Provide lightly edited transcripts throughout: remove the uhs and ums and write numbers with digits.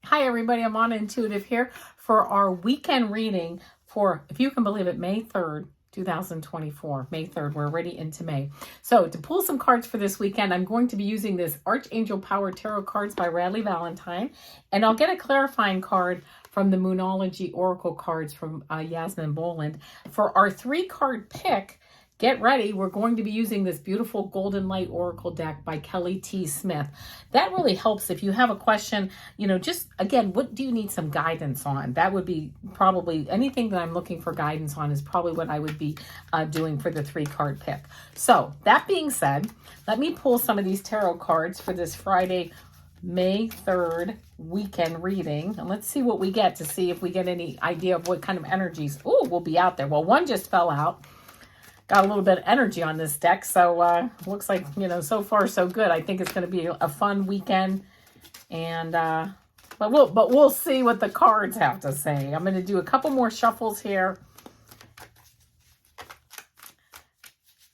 Hi everybody, I'm on Intuitive here for our weekend reading for, if you can believe it, May 3rd, 2024. May 3rd, we're already into May. So to pull some cards for this weekend, I'm going to be using this Archangel Power Tarot cards by Radleigh Valentine, and I'll get a clarifying card from the Moonology Oracle Cards from Yasmin Boland. For our 3-card pick, get ready. We're going to be using this beautiful Golden Light Oracle deck by Kelly T. Smith. That really helps if you have a question, just again, what do you need some guidance on? That would be probably anything that I'm looking for guidance on is probably what I would be doing for the 3-card pick. So that being said, let me pull some of these tarot cards for this Friday, May 3rd weekend reading. And let's see what we get to see if we get any idea of what kind of energies will be out there. Well, one just fell out. Got a little bit of energy on this deck, so looks like, so far so good. I think it's going to be a fun weekend, and but we'll see what the cards have to say. I'm going to do a couple more shuffles here,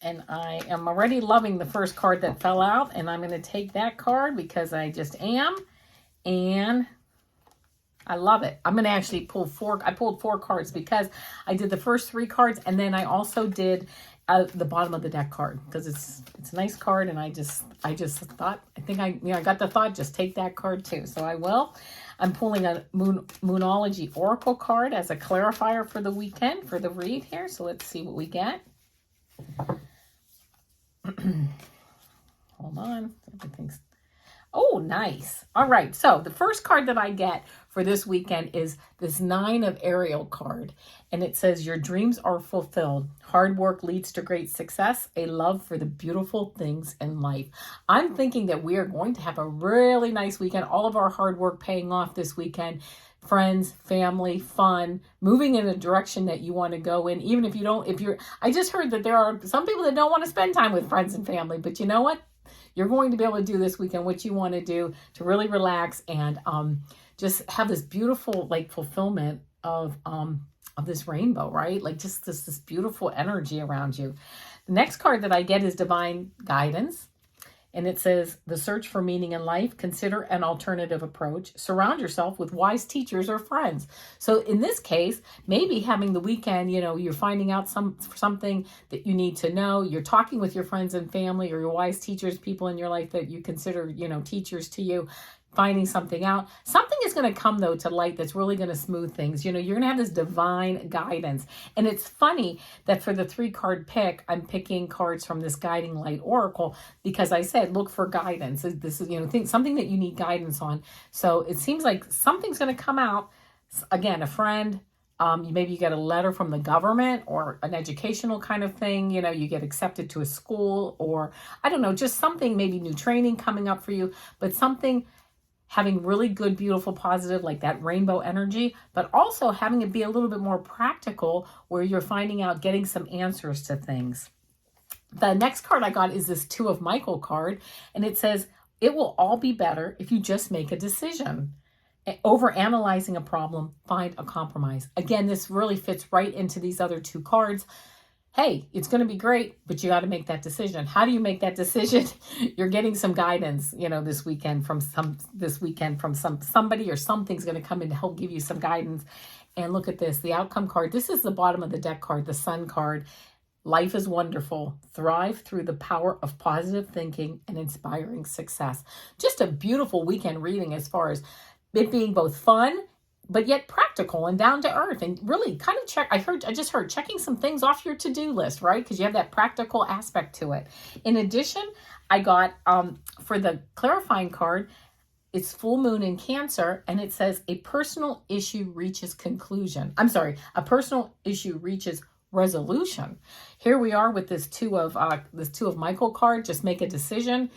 and I am already loving the first card that fell out, and I'm going to take that card because I just am, and I love it. I'm going to actually pull 4. I pulled 4 cards because I did the first 3 cards, and then I also did the bottom of the deck card because it's a nice card, and I just thought, I got the thought, just take that card too. So I will. I'm pulling a Moonology Oracle card as a clarifier for the weekend for the read here. So let's see what we get. Hold on. Everything's... Oh, nice. All right. So the first card that I get for this weekend is this 9 of Ariel card. And it says, your dreams are fulfilled. Hard work leads to great success. A love for the beautiful things in life. I'm thinking that we are going to have a really nice weekend. All of our hard work paying off this weekend. Friends, family, fun, moving in a direction that you want to go in. Even if you don't, I just heard that there are some people that don't want to spend time with friends and family. But you know what? You're going to be able to do this weekend what you want to do to really relax and just have this beautiful fulfillment of this rainbow, right? Like just this beautiful energy around you. The next card that I get is Divine Guidance. And it says, the search for meaning in life, consider an alternative approach. Surround yourself with wise teachers or friends. So in this case, maybe having the weekend, you're finding out something that you need to know. You're talking with your friends and family or your wise teachers, people in your life that you consider, teachers to you. Finding something out. Something is going to come, though, to light that's really going to smooth things. You're going to have this divine guidance. And it's funny that for the 3-card pick, I'm picking cards from this Guiding Light Oracle because I said, look for guidance. This is, something that you need guidance on. So it seems like something's going to come out. Again, a friend. Maybe you get a letter from the government or an educational kind of thing. You get accepted to a school or, I don't know, just something, maybe new training coming up for you. But something having really good, beautiful, positive, like that rainbow energy, but also having it be a little bit more practical where you're finding out, getting some answers to things. The next card I got is this 2 of Michael card, and it says, it will all be better if you just make a decision. Over analyzing a problem, find a compromise. Again, this really fits right into these other 2 cards. Hey, it's going to be great, but you got to make that decision. How do you make that decision? You're getting some guidance, this weekend from somebody or something's going to come in to help give you some guidance. And look at this, the outcome card. This is the bottom of the deck card, the Sun card. Life is wonderful. Thrive through the power of positive thinking and inspiring success. Just a beautiful weekend reading as far as it being both fun, but yet practical and down to earth, and really kind of I just heard checking some things off your to-do list, right? Because you have that practical aspect to it. In addition, I got, for the clarifying card, it's full moon in Cancer, and it says a personal issue reaches conclusion. I'm sorry, a personal issue reaches resolution. Here we are with this 2 of Michael card. Just make a decision.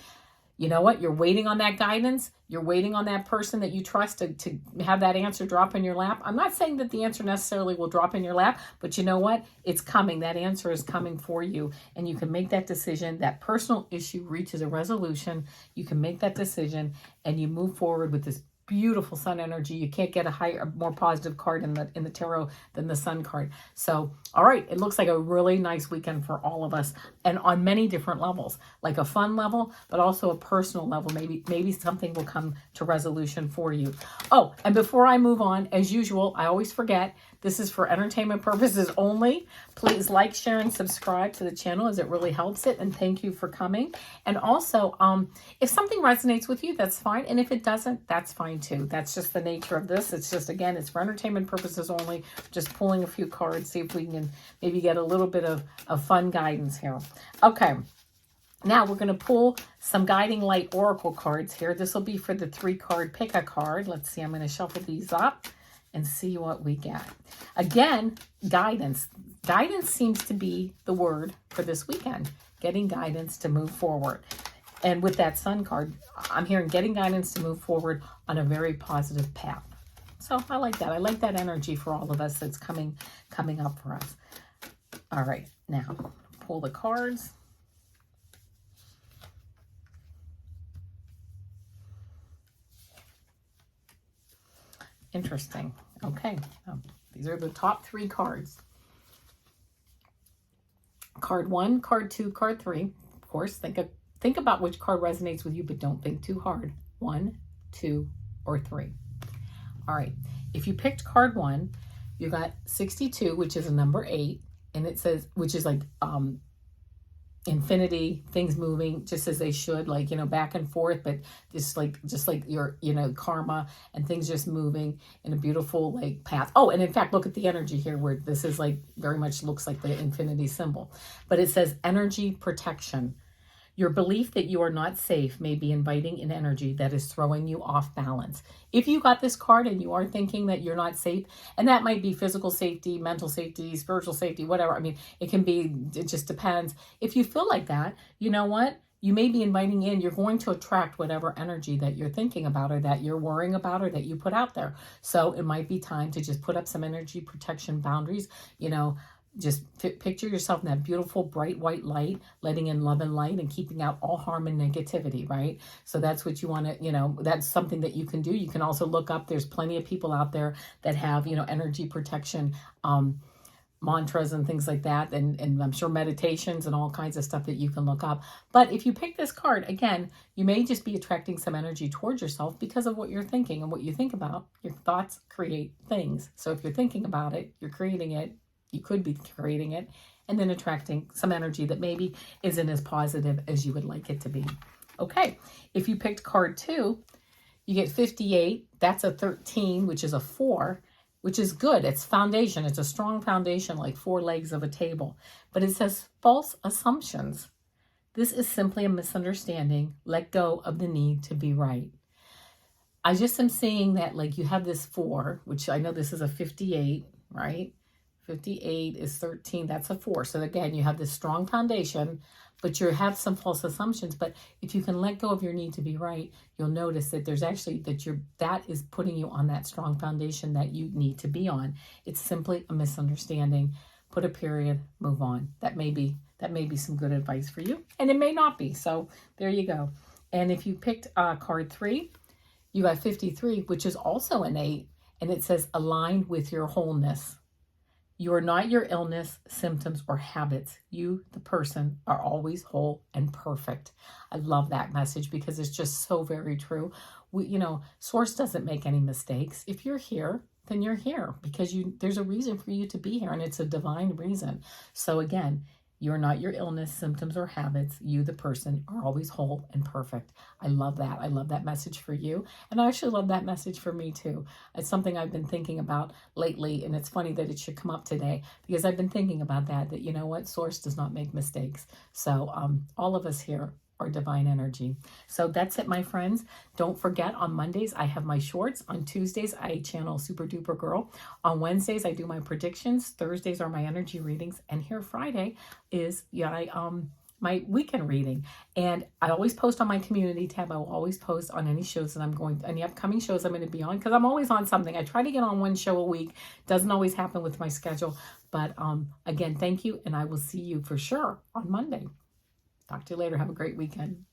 You know what? You're waiting on that guidance. You're waiting on that person that you trust to have that answer drop in your lap. I'm not saying that the answer necessarily will drop in your lap, but you know what? It's coming. That answer is coming for you, and you can make that decision. That personal issue reaches a resolution. You can make that decision, and you move forward with this beautiful sun energy. You can't get a higher, more positive card in the tarot than the sun card. So, all right, it looks like a really nice weekend for all of us, and on many different levels, like a fun level, but also a personal level. Maybe something will come to resolution for you. Oh, and before I move on, as usual, I always forget, this is for entertainment purposes only. Please like, share, and subscribe to the channel, as it really helps it. And thank you for coming. And also, if something resonates with you, that's fine. And if it doesn't, that's fine too. That's just the nature of this. It's just, again, it's for entertainment purposes only. Just pulling a few cards, see if we can maybe get a little bit of fun guidance here. Okay. Now we're going to pull some Guiding Light Oracle cards here. This will be for the 3-card pick a card. Let's see. I'm going to shuffle these up and see what we get. Again, guidance. Guidance seems to be the word for this weekend. Getting guidance to move forward. And with that sun card, I'm hearing getting guidance to move forward on a very positive path. So I like that. I like that energy for all of us that's coming up for us. All right, now pull the cards. Interesting. Okay, these are the top 3 cards. Card 1, card 2, card 3. Of course, think about which card resonates with you, but don't think too hard. 1, 2, or 3. All right. If you picked card 1, you got 62, which is a number 8, and it says, which is like infinity, things moving just as they should, like, you know, back and forth, but just like your, you know, karma and things just moving in a beautiful like path. Oh, and in fact, look at the energy here where this is like very much looks like the infinity symbol, but it says energy protection. Your belief that you are not safe may be inviting an energy that is throwing you off balance. If you got this card and you are thinking that you're not safe, and that might be physical safety, mental safety, spiritual safety, whatever. I mean, it can be, it just depends. If you feel like that, you know what? You may be inviting in, you're going to attract whatever energy that you're thinking about or that you're worrying about or that you put out there. So it might be time to just put up some energy protection boundaries, you know. Just picture yourself in that beautiful, bright white light, letting in love and light and keeping out all harm and negativity, right? So that's what you want to, you know, that's something that you can do. You can also look up, there's plenty of people out there that have, you know, energy protection mantras and things like that. And I'm sure meditations and all kinds of stuff that you can look up. But if you pick this card, again, you may just be attracting some energy towards yourself because of what you're thinking, and what you think about. Your thoughts create things. So if you're thinking about it, you're creating it. You could be creating it and then attracting some energy that maybe isn't as positive as you would like it to be. Okay, if you picked card 2, you get 58. That's a 13, which is a 4, which is good. It's foundation. It's a strong foundation, like 4 legs of a table. But it says false assumptions. This is simply a misunderstanding. Let go of the need to be right. I just am seeing that, like, you have this 4, which I know this is a 58, right? 58 is 13, that's a 4. So again, you have this strong foundation, but you have some false assumptions. But if you can let go of your need to be right, you'll notice that there's actually, that is putting you on that strong foundation that you need to be on. It's simply a misunderstanding. Put a period, move on. That may be some good advice for you, and it may not be. So there you go. And if you picked card 3, you got 53, which is also an 8, and it says aligned with your wholeness. You are not your illness, symptoms, or habits. You, the person, are always whole and perfect. I love that message because it's just so very true. You know, Source doesn't make any mistakes. If you're here, then you're here because there's a reason for you to be here, and it's a divine reason. So again, you're not your illness, symptoms, or habits. You, the person, are always whole and perfect. I love that. I love that message for you. And I actually love that message for me too. It's something I've been thinking about lately. And it's funny that it should come up today because I've been thinking about that, you know what? Source does not make mistakes. So all of us here are divine energy. So that's it, my friends. Don't forget, on Mondays, I have my shorts. On Tuesdays, I channel Super Duper Girl. On Wednesdays, I do my predictions. Thursdays are my energy readings. And here Friday is my weekend reading. And I always post on my community tab. I will always post on any shows that any upcoming shows I'm going to be on, because I'm always on something. I try to get on one show a week. Doesn't always happen with my schedule. But again, thank you. And I will see you for sure on Monday. Talk to you later. Have a great weekend.